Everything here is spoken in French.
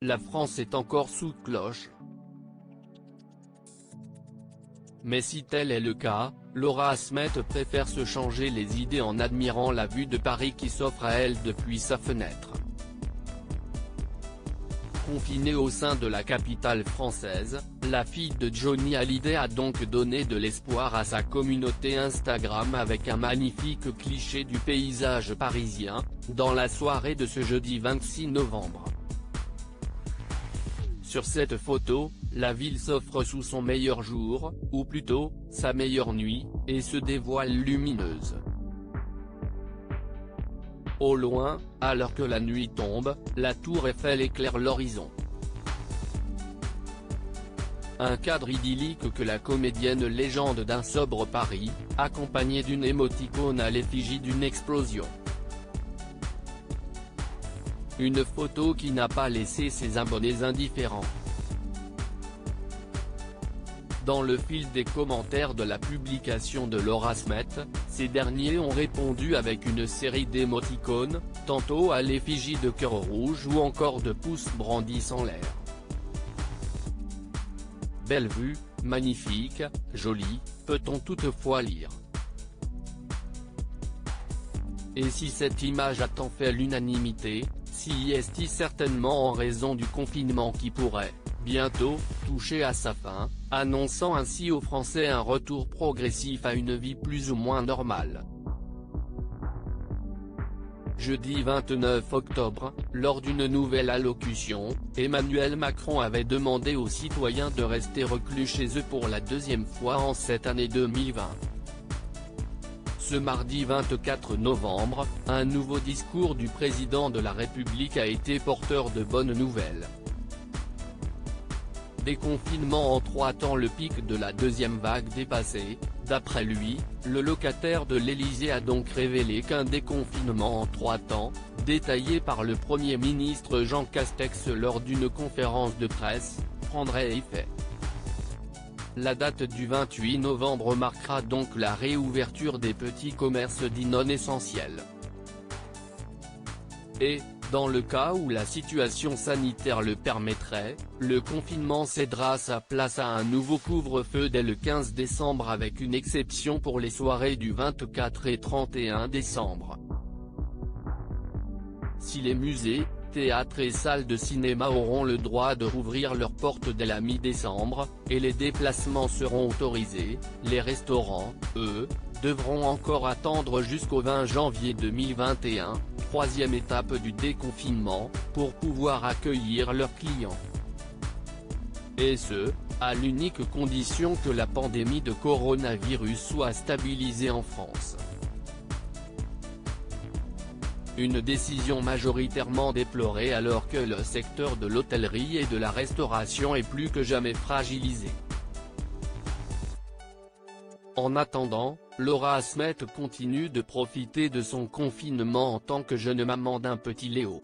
la France est encore sous cloche. Mais si tel est le cas, Laura Asmet préfère se changer les idées en admirant la vue de Paris qui s'offre à elle depuis sa fenêtre. Confinée au sein de la capitale française, la fille de Johnny Hallyday a donc donné de l'espoir à sa communauté Instagram avec un magnifique cliché du paysage parisien, dans la soirée de ce jeudi 26 novembre. Sur cette photo, la ville s'offre sous son meilleur jour, ou plutôt, sa meilleure nuit, et se dévoile lumineuse. Au loin, alors que la nuit tombe, la tour Eiffel éclaire l'horizon. Un cadre idyllique que la comédienne légende d'un sobre Paris, accompagnée d'une émoticône à l'effigie d'une explosion. Une photo qui n'a pas laissé ses abonnés indifférents. Dans le fil des commentaires de la publication de Laura Asmet, ces derniers ont répondu avec une série d'émoticônes, tantôt à l'effigie de cœur rouge ou encore de pouces brandis en l'air. Belle vue, magnifique, jolie, peut-on toutefois lire. Et si cette image a tant fait l'unanimité, si est-il certainement en raison du confinement qui pourrait, bientôt, toucher à sa fin, annonçant ainsi aux Français un retour progressif à une vie plus ou moins normale. Jeudi 29 octobre, lors d'une nouvelle allocution, Emmanuel Macron avait demandé aux citoyens de rester reclus chez eux pour la deuxième fois en cette année 2020. Ce mardi 24 novembre, un nouveau discours du président de la République a été porteur de bonnes nouvelles. Déconfinement en 3 temps. Le pic de la deuxième vague dépassé, d'après lui, le locataire de l'Élysée a donc révélé qu'un déconfinement en 3 temps, détaillé par le Premier ministre Jean Castex lors d'une conférence de presse, prendrait effet. La date du 28 novembre marquera donc la réouverture des petits commerces dits non essentiels. Et, dans le cas où la situation sanitaire le permettrait, le confinement cédera sa place à un nouveau couvre-feu dès le 15 décembre avec une exception pour les soirées du 24 et 31 décembre. Si les musées, théâtres et salles de cinéma auront le droit de rouvrir leurs portes dès la mi-décembre, et les déplacements seront autorisés, les restaurants, eux, devront encore attendre jusqu'au 20 janvier 2021, troisième étape du déconfinement, pour pouvoir accueillir leurs clients. Et ce, à l'unique condition que la pandémie de coronavirus soit stabilisée en France. Une décision majoritairement déplorée alors que le secteur de l'hôtellerie et de la restauration est plus que jamais fragilisé. En attendant, Laura Asmet continue de profiter de son confinement en tant que jeune maman d'un petit Léo.